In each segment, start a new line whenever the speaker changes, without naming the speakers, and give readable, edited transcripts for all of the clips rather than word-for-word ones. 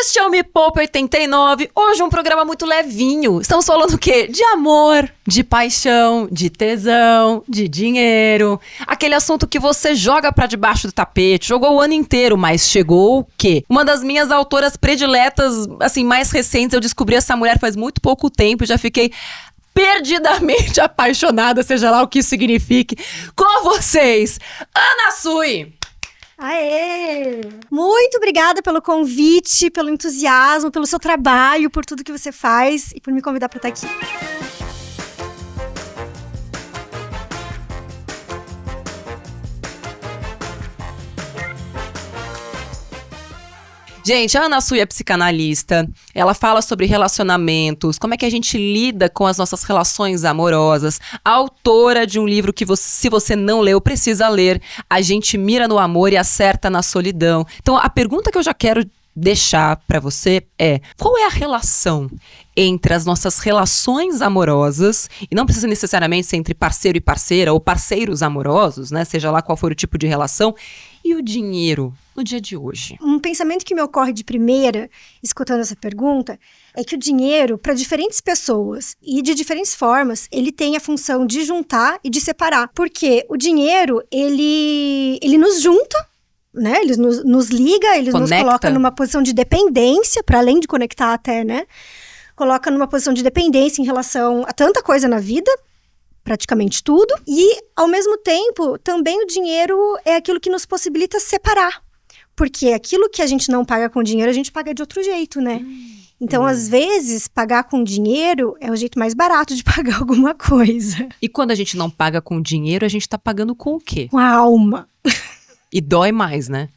Este é o Me Poupe 89, hoje um programa muito levinho. Estamos falando o quê? De amor, de paixão, de tesão, de dinheiro. Aquele assunto que você joga pra debaixo do tapete, jogou o ano inteiro, mas chegou o quê? Uma das minhas autoras prediletas, assim, mais recentes, eu descobri essa mulher faz muito pouco tempo e já fiquei perdidamente apaixonada, seja lá o que isso signifique. Com vocês, Ana Sui!
Aê! Muito obrigada pelo convite, pelo entusiasmo, pelo seu trabalho, por tudo que você faz e por me convidar para estar aqui.
Gente, a Ana Sui é psicanalista, ela fala sobre relacionamentos, como é que a gente lida com as nossas relações amorosas, autora de um livro que se você não leu, precisa ler, A Gente Mira no Amor e Acerta na Solidão. Então, a pergunta que eu já quero deixar para você é, qual é a relação entre as nossas relações amorosas, e não precisa necessariamente ser entre parceiro e parceira, ou parceiros amorosos, né, seja lá qual for o tipo de relação, e o dinheiro no dia de hoje?
Um pensamento que me ocorre de primeira, escutando essa pergunta, é que o dinheiro, para diferentes pessoas e de diferentes formas, ele tem a função de juntar e de separar. Porque o dinheiro, ele nos junta, né? Ele nos liga, ele nos coloca numa posição de dependência, para além de conectar até, né? Coloca numa posição de dependência em relação a tanta coisa na vida, praticamente tudo. E, ao mesmo tempo, também o dinheiro é aquilo que nos possibilita separar. Porque aquilo que a gente não paga com dinheiro, a gente paga de outro jeito, né? Então, às vezes, pagar com dinheiro é o jeito mais barato de pagar alguma coisa.
E quando a gente não paga com dinheiro, a gente tá pagando com o quê?
Com a alma.
E dói mais, né?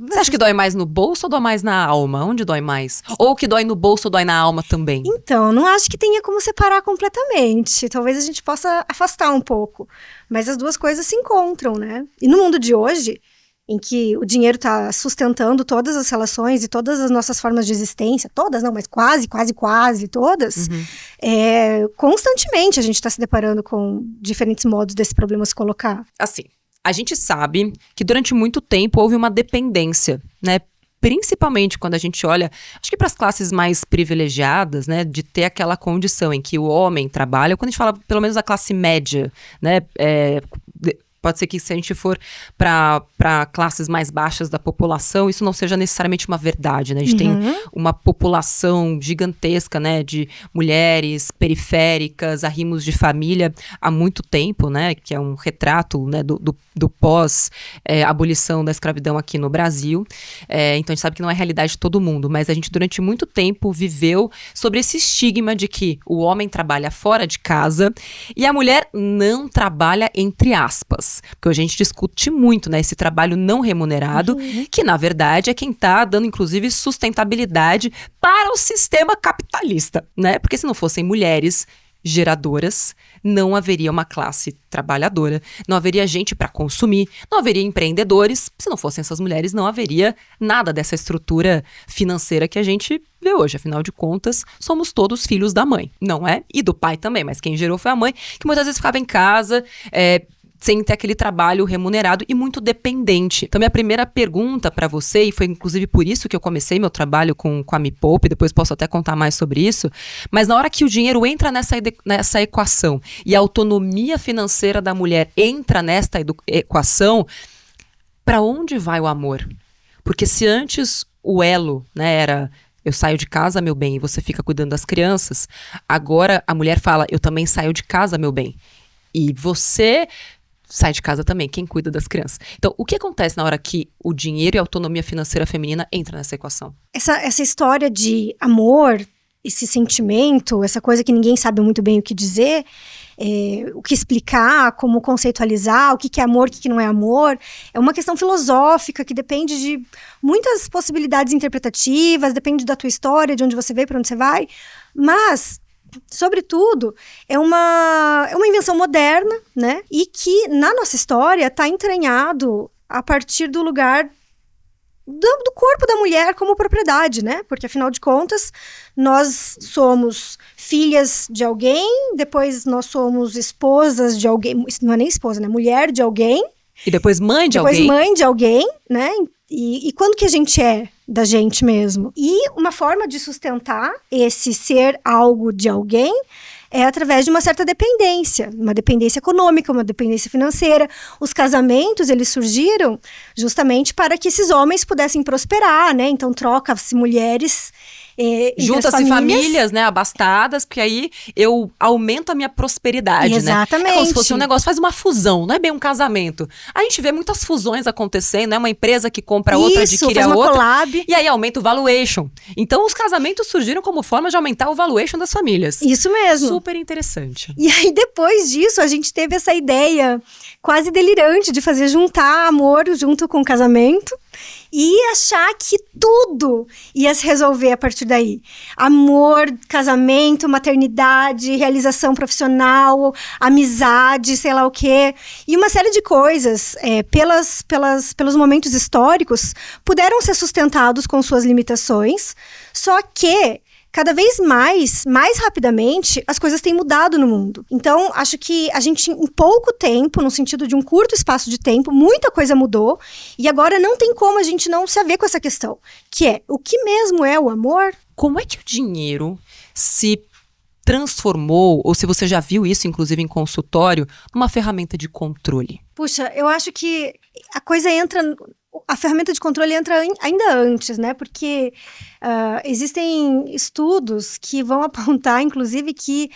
Você acha que dói mais no bolso ou dói mais na alma? Onde dói mais? Ou que dói no bolso ou dói na alma também?
Então, não acho que tenha como separar completamente. Talvez a gente possa afastar um pouco. Mas as duas coisas se encontram, né? E no mundo de hoje, em que o dinheiro está sustentando todas as relações e todas as nossas formas de existência, todas não, mas quase todas, constantemente a gente está se deparando com diferentes modos desse problema se colocar.
Assim, a gente sabe que durante muito tempo houve uma dependência, né? Principalmente quando a gente olha, acho que para as classes mais privilegiadas, né, de ter aquela condição em que o homem trabalha, quando a gente fala pelo menos da classe média, né, pode ser que se a gente for para classes mais baixas da população, isso não seja necessariamente uma verdade, né? A gente tem uma população gigantesca, né, de mulheres periféricas, arrimos de família há muito tempo, né? Que é um retrato, né, do pós-abolição da escravidão aqui no Brasil. Então a gente sabe que não é a realidade de todo mundo, mas a gente durante muito tempo viveu sobre esse estigma de que o homem trabalha fora de casa e a mulher não trabalha, entre aspas. Porque a gente discute muito, né, esse trabalho não remunerado, que na verdade é quem está dando inclusive sustentabilidade para o sistema capitalista, né? Porque se não fossem mulheres geradoras, não haveria uma classe trabalhadora, não haveria gente para consumir, não haveria empreendedores. Se não fossem essas mulheres, não haveria nada dessa estrutura financeira que a gente vê hoje. Afinal de contas, somos todos filhos da mãe, não é? E do pai também, mas quem gerou foi a mãe, que muitas vezes ficava em casa, sem ter aquele trabalho remunerado e muito dependente. Então, minha primeira pergunta para você, e foi inclusive por isso que eu comecei meu trabalho com a Me Poupe, depois posso até contar mais sobre isso, mas na hora que o dinheiro entra nessa equação e a autonomia financeira da mulher entra nesta equação, para onde vai o amor? Porque se antes o elo, né, era eu saio de casa, meu bem, e você fica cuidando das crianças, agora a mulher fala, eu também saio de casa, meu bem, e você sai de casa também, quem cuida das crianças. Então, o que acontece na hora que o dinheiro e a autonomia financeira feminina entram nessa equação?
Essa história de amor, esse sentimento, essa coisa que ninguém sabe muito bem o que dizer, o que explicar, como conceitualizar, o que é amor, o que não é amor, é uma questão filosófica que depende de muitas possibilidades interpretativas, depende da tua história, de onde você veio, para onde você vai, mas sobretudo, é uma invenção moderna, né? E que, na nossa história, está entranhado a partir do lugar do corpo da mulher como propriedade, né? Porque, afinal de contas, nós somos filhas de alguém, depois nós somos esposas de alguém, não é nem esposa, né? Mulher de alguém.
E depois mãe de alguém.
Depois mãe de alguém, né? E quando que a gente é da gente mesmo? E uma forma de sustentar esse ser algo de alguém é através de uma certa dependência, uma dependência econômica, uma dependência financeira. Os casamentos, eles surgiram justamente para que esses homens pudessem prosperar, né? Então, troca-se mulheres
junta-se famílias, né, abastadas, porque aí eu aumento a minha prosperidade,
exatamente,
né? É como se fosse um negócio, faz uma fusão, não é bem um casamento. A gente vê muitas fusões acontecendo, né? Uma empresa que compra outra, adquire a outra,
collab.
E aí aumenta o valuation. Então, os casamentos surgiram como forma de aumentar o valuation das famílias.
Isso mesmo.
Super interessante.
E aí, depois disso, a gente teve essa ideia quase delirante de fazer juntar amor junto com o casamento e achar que tudo ia se resolver a partir daí. Amor, casamento, maternidade, realização profissional, amizade, sei lá o quê. E uma série de coisas, pelos momentos históricos, puderam ser sustentados com suas limitações, só que cada vez mais rapidamente, as coisas têm mudado no mundo. Então, acho que a gente, em pouco tempo, no sentido de um curto espaço de tempo, muita coisa mudou. E agora não tem como a gente não se haver com essa questão. Que é, o que mesmo é o amor?
Como é que o dinheiro se transformou, ou se você já viu isso, inclusive em consultório, numa ferramenta de controle?
Puxa, eu acho que a ferramenta de controle entra ainda antes, né? Porque existem estudos que vão apontar, inclusive, que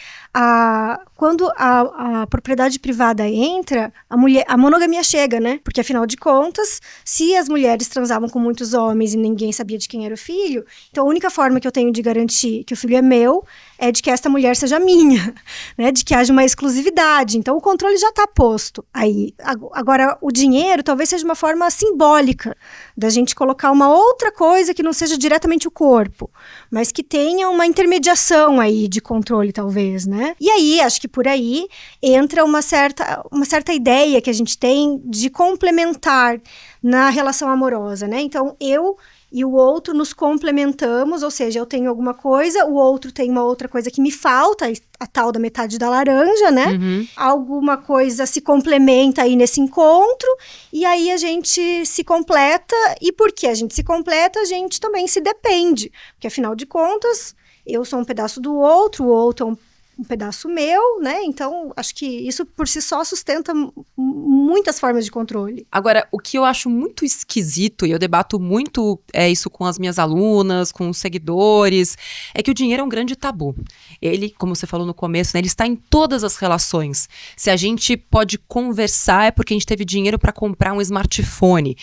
quando a propriedade privada entra, a monogamia chega, né? Porque, afinal de contas, se as mulheres transavam com muitos homens e ninguém sabia de quem era o filho, então a única forma que eu tenho de garantir que o filho é meu é de que esta mulher seja minha, né? De que haja uma exclusividade. Então, o controle já está posto aí. Agora, o dinheiro talvez seja uma forma simbólica da gente colocar uma outra coisa que não seja diretamente o corpo, mas que tenha uma intermediação aí de controle, talvez, né? E aí, acho que por aí entra uma certa ideia que a gente tem de complementar na relação amorosa, né? Então, eu e o outro nos complementamos, ou seja, eu tenho alguma coisa, o outro tem uma outra coisa que me falta, a tal da metade da laranja, né?
Uhum.
Alguma coisa se complementa aí nesse encontro, e aí a gente se completa, e porque a gente se completa, a gente também se depende, porque afinal de contas, eu sou um pedaço do outro, o outro é um pedaço meu, né? Então, acho que isso por si só sustenta muitas formas de controle.
Agora, o que eu acho muito esquisito, e eu debato muito isso com as minhas alunas, com os seguidores, é que o dinheiro é um grande tabu. Ele, como você falou no começo, né, ele está em todas as relações. Se a gente pode conversar, é porque a gente teve dinheiro para comprar um smartphone.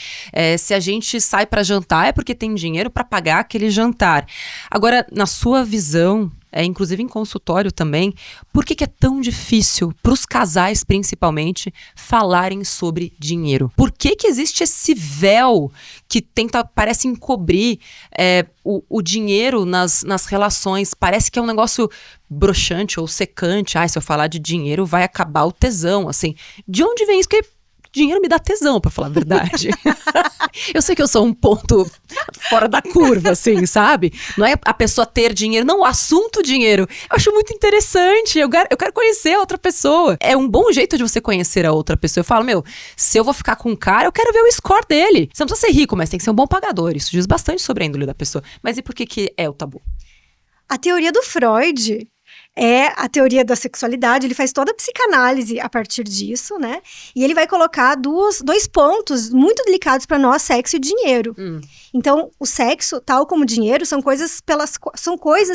Se a gente sai para jantar, é porque tem dinheiro para pagar aquele jantar. Agora, na sua visão, inclusive em consultório também, por que é tão difícil para os casais, principalmente, falarem sobre dinheiro? Por que existe esse véu que parece encobrir o dinheiro nas relações? Parece que é um negócio broxante ou secante. Se eu falar de dinheiro vai acabar o tesão, assim. De onde vem isso? Porque dinheiro me dá tesão, pra falar a verdade. Eu sei que eu sou um ponto fora da curva, assim, sabe? Não é a pessoa ter dinheiro, não, o assunto dinheiro. Eu acho muito interessante, eu quero conhecer a outra pessoa. É um bom jeito de você conhecer a outra pessoa. Eu falo, se eu vou ficar com um cara, eu quero ver o score dele. Você não precisa ser rico, mas tem que ser um bom pagador. Isso diz bastante sobre a índole da pessoa. Mas e por que é o tabu?
A teoria do Freud é a teoria da sexualidade, ele faz toda a psicanálise a partir disso, né? E ele vai colocar dois pontos muito delicados para nós, sexo e dinheiro. Então, o sexo, tal como o dinheiro, são coisas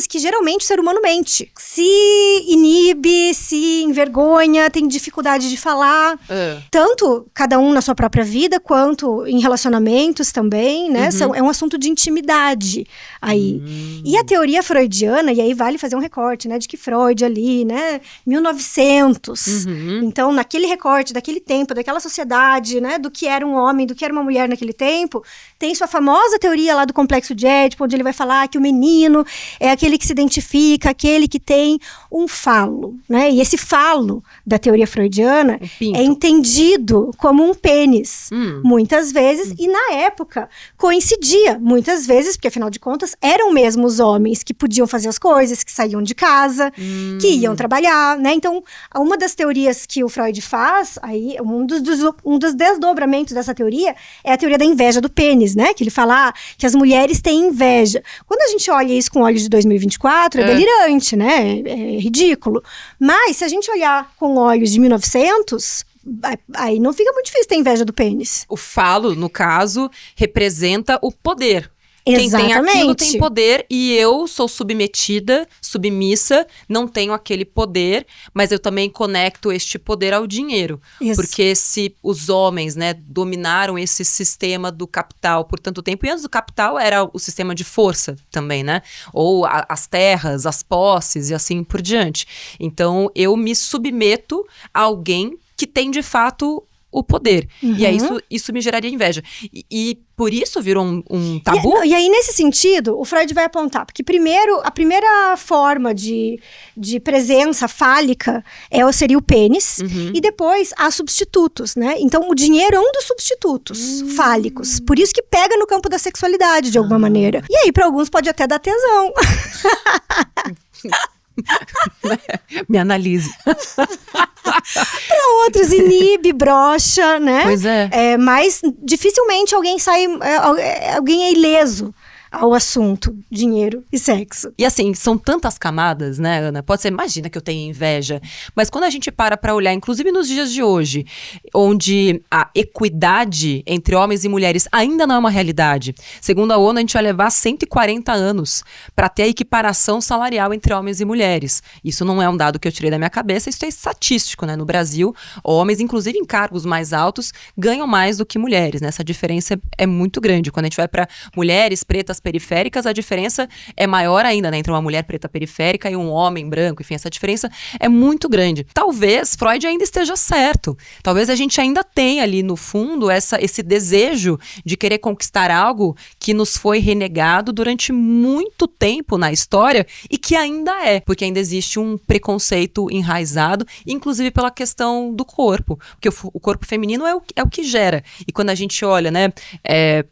que geralmente o ser humano mente. Se inibe, se envergonha, tem dificuldade de falar. Tanto cada um na sua própria vida, quanto em relacionamentos também, né? É um assunto de intimidade aí. E a teoria freudiana, e aí vale fazer um recorte, né? De que Freud ali, né? 1900. Então, naquele recorte, daquele tempo, daquela sociedade, né? Do que era um homem, do que era uma mulher naquele tempo, tem sua famosa teoria lá do complexo de Édipo, onde ele vai falar que o menino é aquele que se identifica, aquele que tem um falo, né? E esse falo da teoria freudiana é entendido como um pênis, muitas vezes, e na época coincidia, muitas vezes, porque afinal de contas eram mesmo os homens que podiam fazer as coisas, que saíam de casa, que iam trabalhar, né? Então, uma das teorias que o Freud faz, aí, um dos desdobramentos dessa teoria é a teoria da inveja do pênis, né? Que ele fala que as mulheres têm inveja. Quando a gente olha isso com olhos de 2024, é delirante, né? É ridículo. Mas, se a gente olhar com olhos de 1900... aí não fica muito difícil ter inveja do pênis.
O falo, no caso, representa o poder.
Exatamente.
Quem tem aquilo tem poder e eu sou submetida, submissa, não tenho aquele poder, mas eu também conecto este poder ao dinheiro.
Isso.
Porque se os homens, né, dominaram esse sistema do capital por tanto tempo, e antes do capital era o sistema de força também, né? Ou as terras, as posses e assim por diante. Então, eu me submeto a alguém que tem, de fato, o poder. E aí, isso me geraria inveja. E por isso virou um tabu?
E aí, nesse sentido, o Freud vai apontar. Porque, primeiro, a primeira forma de presença fálica seria o pênis. E depois, há substitutos, né? Então, o dinheiro é um dos substitutos fálicos. Por isso que pega no campo da sexualidade, de alguma maneira. E aí, para alguns, pode até dar tesão.
Me analise.
Para outros, inibe, brocha, né?
Pois é.
Mas dificilmente alguém é ileso ao assunto dinheiro e sexo.
E assim, são tantas camadas, né, Ana? Pode ser, imagina que eu tenho inveja, mas quando a gente para olhar, inclusive nos dias de hoje, onde a equidade entre homens e mulheres ainda não é uma realidade, segundo a ONU, a gente vai levar 140 anos para ter a equiparação salarial entre homens e mulheres. Isso não é um dado que eu tirei da minha cabeça, isso é estatístico, né? No Brasil, homens, inclusive em cargos mais altos, ganham mais do que mulheres, né? Essa diferença é muito grande. Quando a gente vai para mulheres pretas periféricas, a diferença é maior ainda, né, entre uma mulher preta periférica e um homem branco. Enfim, essa diferença é muito grande. Talvez Freud ainda esteja certo. Talvez a gente ainda tenha ali no fundo esse desejo de querer conquistar algo que nos foi renegado durante muito tempo na história e que ainda é, porque ainda existe um preconceito enraizado, inclusive pela questão do corpo, porque o corpo feminino é o que gera. E quando a gente olha, né,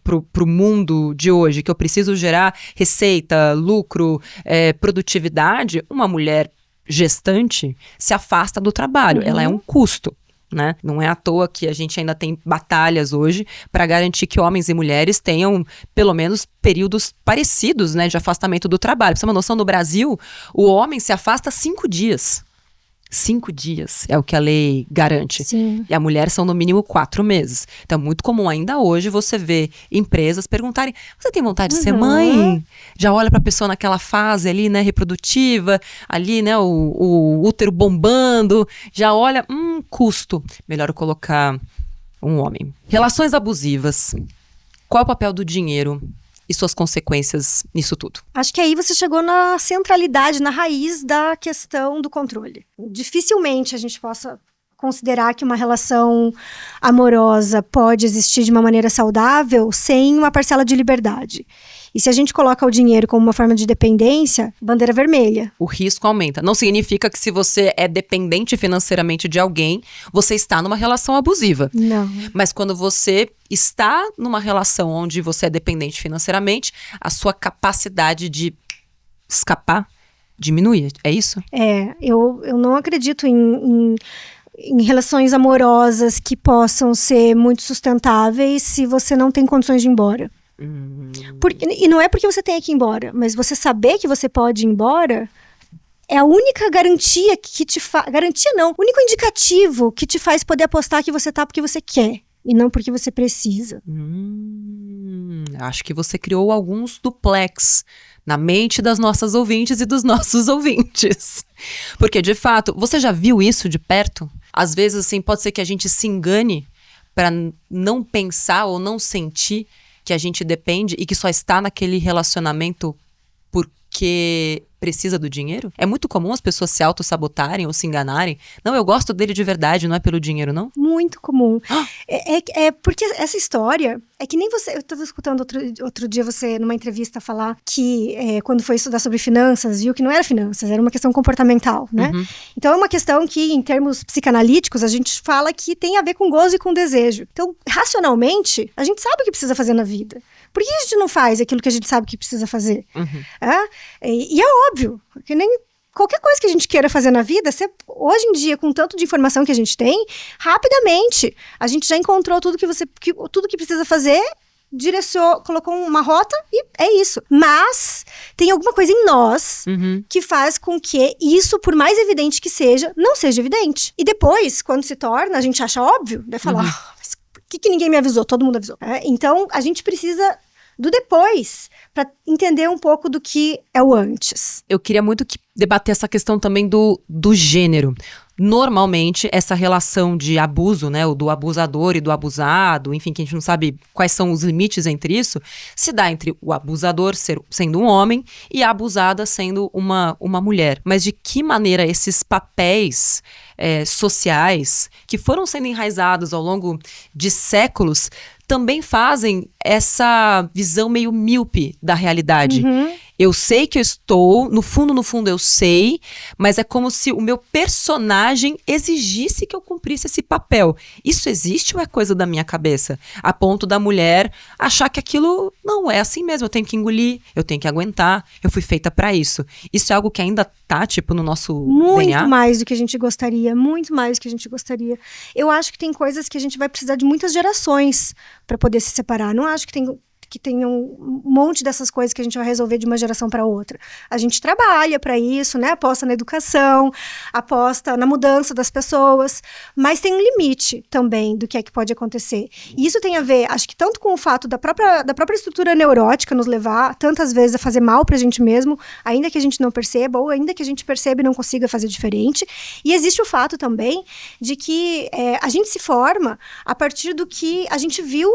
pro mundo de hoje, que eu preciso gerar receita, lucro, produtividade, uma mulher gestante se afasta do trabalho. Ela é um custo, né? Não é à toa que a gente ainda tem batalhas hoje para garantir que homens e mulheres tenham pelo menos períodos parecidos, né, de afastamento do trabalho. Pra você ter uma noção, no Brasil, o homem se afasta 5 dias. 5 dias é o que a lei garante.
Sim.
E a mulher são no mínimo 4 meses. Então é muito comum ainda hoje você ver empresas perguntarem: você tem vontade de ser mãe? Já olha para a pessoa naquela fase ali, né, reprodutiva, ali, né, o útero bombando, já olha, custo. Melhor eu colocar um homem. Relações abusivas. Qual é o papel do dinheiro e suas consequências nisso tudo?
Acho que aí você chegou na centralidade, na raiz da questão do controle. Dificilmente a gente possa considerar que uma relação amorosa pode existir de uma maneira saudável sem uma parcela de liberdade. E se a gente coloca o dinheiro como uma forma de dependência, bandeira vermelha.
O risco aumenta. Não significa que se você é dependente financeiramente de alguém, você está numa relação abusiva.
Não.
Mas quando você está numa relação onde você é dependente financeiramente, a sua capacidade de escapar diminui. É isso?
Eu não acredito em relações amorosas que possam ser muito sustentáveis se você não tem condições de ir embora. E não é porque você tem que ir embora, mas você saber que você pode ir embora é a única garantia que te faz... Garantia não, o único indicativo que te faz poder apostar que você tá porque você quer e não porque você precisa.
Acho que você criou alguns duplex na mente das nossas ouvintes e dos nossos ouvintes. Porque, de fato, você já viu isso de perto? Às vezes, assim, pode ser que a gente se engane para não pensar ou não sentir que a gente depende e que só está naquele relacionamento porque precisa do dinheiro? É muito comum as pessoas se autossabotarem ou se enganarem. Não, eu gosto dele de verdade, não é pelo dinheiro, não?
Muito comum. Porque essa história é que nem você... Eu estava escutando outro dia você, numa entrevista, falar que quando foi estudar sobre finanças, viu que não era finanças, era uma questão comportamental, né? Então é uma questão que, em termos psicanalíticos, a gente fala que tem a ver com gozo e com desejo. Então, racionalmente, a gente sabe o que precisa fazer na vida. Por que a gente não faz aquilo que a gente sabe que precisa fazer? E é óbvio, que nem qualquer coisa que a gente queira fazer na vida, hoje em dia, com tanto de informação que a gente tem, rapidamente, a gente já encontrou tudo que precisa fazer, colocou uma rota e é isso. Mas tem alguma coisa em nós que faz com que isso, por mais evidente que seja, não seja evidente. E depois, quando se torna, a gente acha óbvio, vai falar, mas por que ninguém me avisou? Todo mundo avisou. Então, a gente precisa do depois para entender um pouco do que é o antes.
Eu queria muito debater essa questão também do gênero. Normalmente, essa relação de abuso, né, o do abusador e do abusado, enfim, que a gente não sabe quais são os limites entre isso, se dá entre o abusador sendo um homem e a abusada sendo uma mulher. Mas de que maneira esses papéis sociais, que foram sendo enraizados ao longo de séculos, também fazem essa visão meio míope da realidade. Eu sei que eu estou, no fundo eu sei, mas é como se o meu personagem exigisse que eu cumprisse esse papel. Isso existe ou é coisa da minha cabeça? A ponto da mulher achar que aquilo não é assim mesmo, eu tenho que engolir, eu tenho que aguentar, eu fui feita pra isso. Isso é algo que ainda tá, no nosso DNA?
Muito mais do que a gente gostaria, muito mais do que a gente gostaria. Eu acho que tem coisas que a gente vai precisar de muitas gerações para poder se separar. Não acho que tem um monte dessas coisas que a gente vai resolver de uma geração para outra. A gente trabalha para isso, né? Aposta na educação, aposta na mudança das pessoas, mas tem um limite também do que é que pode acontecer. E isso tem a ver, acho que tanto com o fato da própria estrutura neurótica nos levar tantas vezes a fazer mal pra gente mesmo, ainda que a gente não perceba, ou ainda que a gente perceba e não consiga fazer diferente. E existe o fato também de que a gente se forma a partir do que a gente viu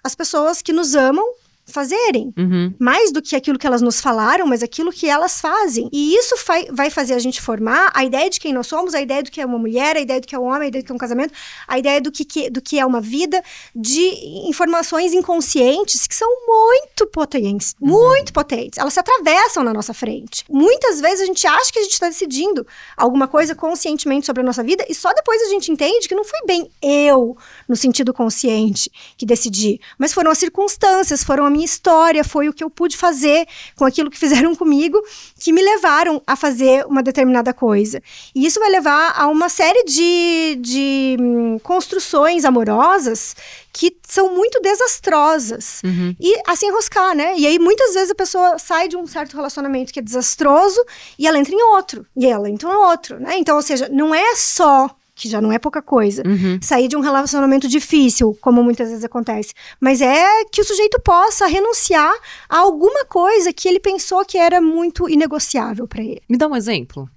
as pessoas que nos amam fazerem. Mais do que aquilo que elas nos falaram, mas aquilo que elas fazem. E isso vai fazer a gente formar a ideia de quem nós somos, a ideia do que é uma mulher, a ideia do que é um homem, a ideia do que é um casamento, a ideia do que é uma vida, de informações inconscientes que são muito potentes, muito potentes. Elas se atravessam na nossa frente. Muitas vezes a gente acha que a gente está decidindo alguma coisa conscientemente sobre a nossa vida e só depois a gente entende que não fui bem eu, no sentido consciente, que decidi, mas foram as circunstâncias, foram a minha história, foi o que eu pude fazer com aquilo que fizeram comigo, que me levaram a fazer uma determinada coisa. E isso vai levar a uma série de construções amorosas que são muito desastrosas. E a se enroscar, né? E aí, muitas vezes, a pessoa sai de um certo relacionamento que é desastroso e ela entra em outro. E ela entra em outro, né? Então, ou seja, não é só, que já não é pouca coisa, sair de um relacionamento difícil, como muitas vezes acontece, mas é que o sujeito possa renunciar a alguma coisa que ele pensou que era muito inegociável para ele.
Me dá um exemplo.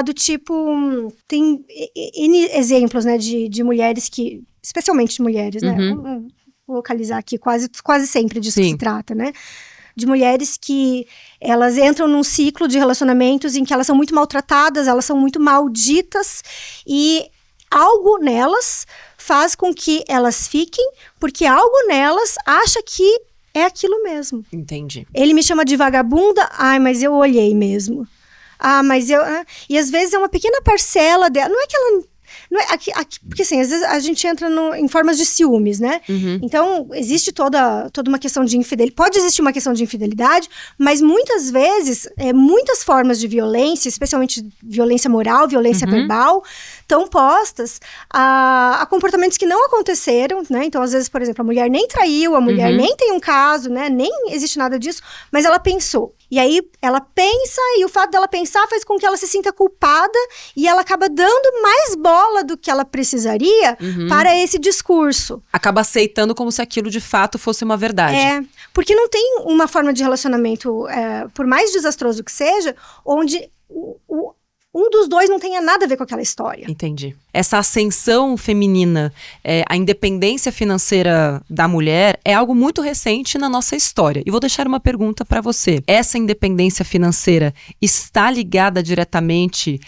Do tipo, tem N exemplos, né, de mulheres que, especialmente mulheres, né, vou localizar aqui, quase sempre disso que se trata, né, de mulheres que elas entram num ciclo de relacionamentos em que elas são muito maltratadas, elas são muito malditas e algo nelas faz com que elas fiquem, porque algo nelas acha que é aquilo mesmo.
Entendi.
Ele me chama de vagabunda, mas eu olhei mesmo. Mas eu... E às vezes é uma pequena parcela dela, não é que ela... porque assim, às vezes a gente entra em formas de ciúmes, né? Então, existe toda uma questão de infidelidade. Pode existir uma questão de infidelidade, mas muitas vezes, muitas formas de violência, especialmente violência moral, violência verbal, estão postas a comportamentos que não aconteceram, né? Então, às vezes, por exemplo, a mulher nem traiu, a mulher nem tem um caso, né? Nem existe nada disso, mas ela pensou. E aí, ela pensa, e o fato dela pensar faz com que ela se sinta culpada, e ela acaba dando mais bola do que ela precisaria para esse discurso.
Acaba aceitando como se aquilo de fato fosse uma verdade.
Porque não tem uma forma de relacionamento, por mais desastroso que seja, onde um dos dois não tenha nada a ver com aquela história.
Entendi. Essa ascensão feminina, a independência financeira da mulher é algo muito recente na nossa história. E vou deixar uma pergunta para você. Essa independência financeira está ligada diretamente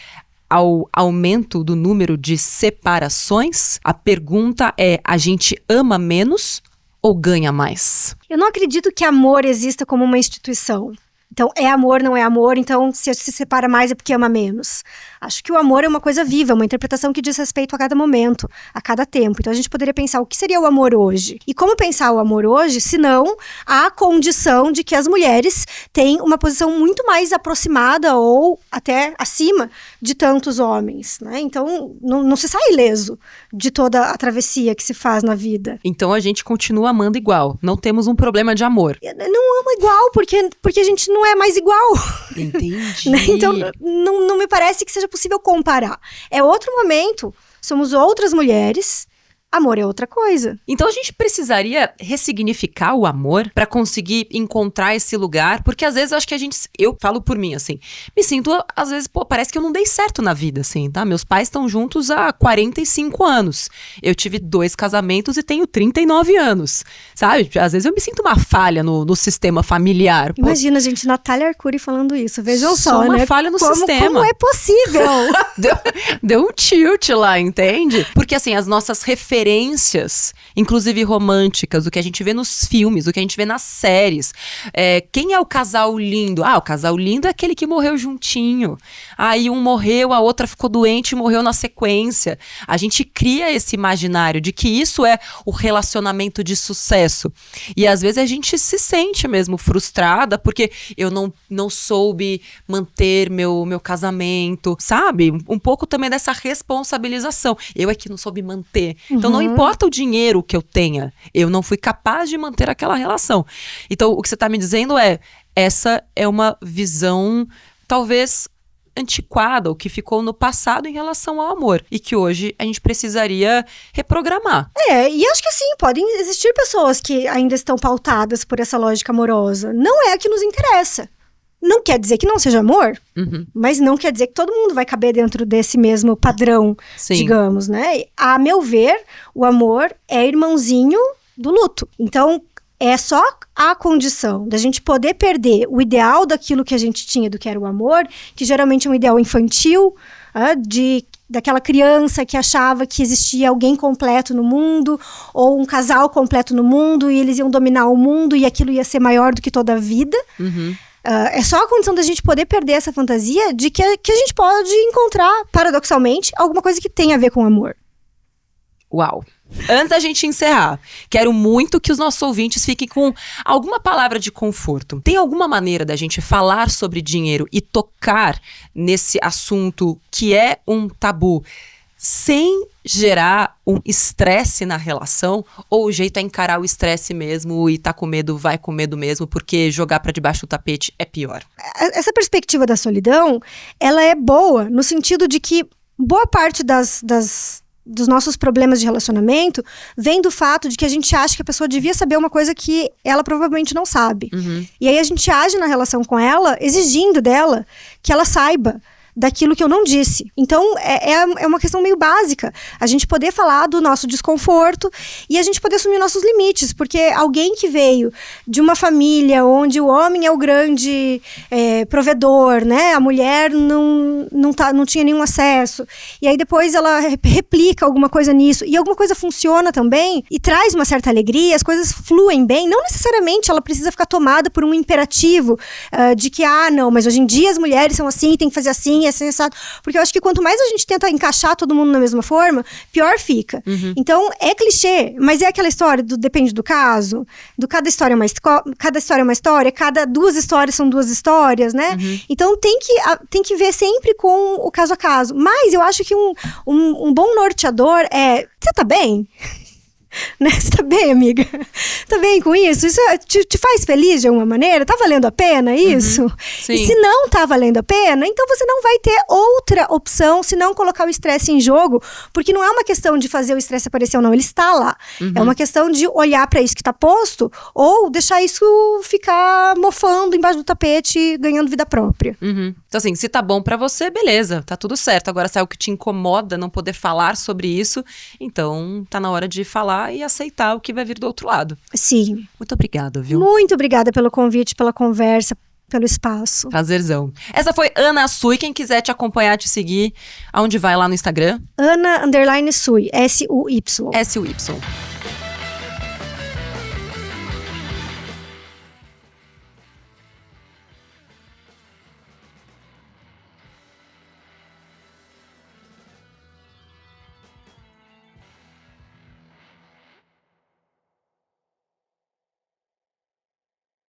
ao aumento do número de separações? A pergunta é: a gente ama menos ou ganha mais?
Eu não acredito que amor exista como uma instituição. Então, é amor, não é amor, então se separa mais é porque ama menos. Acho que o amor é uma coisa viva, uma interpretação que diz respeito a cada momento, a cada tempo. Então, a gente poderia pensar o que seria o amor hoje. E como pensar o amor hoje, se não a condição de que as mulheres têm uma posição muito mais aproximada ou até acima de tantos homens, né? Então, não se sai ileso de toda a travessia que se faz na vida.
Então, a gente continua amando igual. Não temos um problema de amor.
Não amo igual, porque a gente não é mais igual.
Entendi.
Né? Então, não me parece que seja possível comparar. É outro momento, somos outras mulheres, amor é outra coisa.
Então a gente precisaria ressignificar o amor pra conseguir encontrar esse lugar, porque às vezes eu acho que eu falo por mim, assim, me sinto, às vezes, parece que eu não dei certo na vida, assim, tá? Meus pais estão juntos há 45 anos. Eu tive 2 casamentos e tenho 39 anos, sabe? Às vezes eu me sinto uma falha no sistema familiar.
Imagina, gente, Natália Arcuri falando isso, vejam só,
Sou uma
né?
falha no sistema.
Como é possível?
Deu um tilt lá, entende? Porque assim, as nossas referências, inclusive românticas, o que a gente vê nos filmes, o que a gente vê nas séries. Quem é o casal lindo? O casal lindo é aquele que morreu juntinho. Aí um morreu, a outra ficou doente e morreu na sequência. A gente cria esse imaginário de que isso é o relacionamento de sucesso. E às vezes a gente se sente mesmo frustrada porque eu não soube manter meu casamento, sabe? Um pouco também dessa responsabilização. Eu é que não soube manter. Então não importa o dinheiro que eu tenha, eu não fui capaz de manter aquela relação. Então o que você está me dizendo essa é uma visão talvez antiquada, o que ficou no passado em relação ao amor, e que hoje a gente precisaria reprogramar.
E acho que assim, podem existir pessoas que ainda estão pautadas por essa lógica amorosa. Não é a que nos interessa. Não quer dizer que não seja amor, mas não quer dizer que todo mundo vai caber dentro desse mesmo padrão,
Sim.
digamos, né? A meu ver, o amor é irmãozinho do luto. Então, é só a condição da gente poder perder o ideal daquilo que a gente tinha, do que era o amor, que geralmente é um ideal infantil, daquela criança que achava que existia alguém completo no mundo, ou um casal completo no mundo, e eles iam dominar o mundo, e aquilo ia ser maior do que toda a vida. É só a condição da gente poder perder essa fantasia de que a gente pode encontrar, paradoxalmente, alguma coisa que tenha a ver com amor.
Uau! Antes da gente encerrar, quero muito que os nossos ouvintes fiquem com alguma palavra de conforto. Tem alguma maneira da gente falar sobre dinheiro e tocar nesse assunto que é um tabu sem gerar um estresse na relação? Ou o jeito é encarar o estresse mesmo e tá com medo, vai com medo mesmo, porque jogar pra debaixo do tapete é pior?
Essa perspectiva da solidão, ela é boa no sentido de que boa parte dos nossos problemas de relacionamento vem do fato de que a gente acha que a pessoa devia saber uma coisa que ela provavelmente não sabe. E aí a gente age na relação com ela, exigindo dela que ela saiba daquilo que eu não disse. Então, é uma questão meio básica. A gente poder falar do nosso desconforto e a gente poder assumir nossos limites. Porque alguém que veio de uma família onde o homem é o grande provedor, né? A mulher não tinha nenhum acesso. E aí depois ela replica alguma coisa nisso. E alguma coisa funciona também e traz uma certa alegria, as coisas fluem bem. Não necessariamente ela precisa ficar tomada por um imperativo de que, não, mas hoje em dia as mulheres são assim, tem que fazer assim, assim, assado. Porque eu acho que quanto mais a gente tenta encaixar todo mundo na mesma forma, pior fica. Então, é clichê, mas é aquela história do depende do caso, do cada história é uma história, cada 2 histórias são 2 histórias, né? Então, tem que ver sempre com o caso a caso. Mas eu acho que um bom norteador você tá bem? Né? Você tá bem, amiga? Tá bem com isso? Isso te faz feliz de alguma maneira? Tá valendo a pena isso?
Sim.
E se não tá valendo a pena, então você não vai ter outra opção se não colocar o estresse em jogo, porque não é uma questão de fazer o estresse aparecer ou não, ele está lá. É uma questão de olhar pra isso que tá posto ou deixar isso ficar mofando embaixo do tapete, ganhando vida própria.
Então assim, se tá bom pra você, beleza, tá tudo certo. Agora, se é algo que te incomoda não poder falar sobre isso, então tá na hora de falar e aceitar o que vai vir do outro lado.
Sim.
Muito obrigada, viu?
Muito obrigada pelo convite, pela conversa, pelo espaço.
Prazerzão. Essa foi Ana Sui. Quem quiser te acompanhar, te seguir, aonde vai lá no Instagram?
Ana_Sui, SUY.
SUY.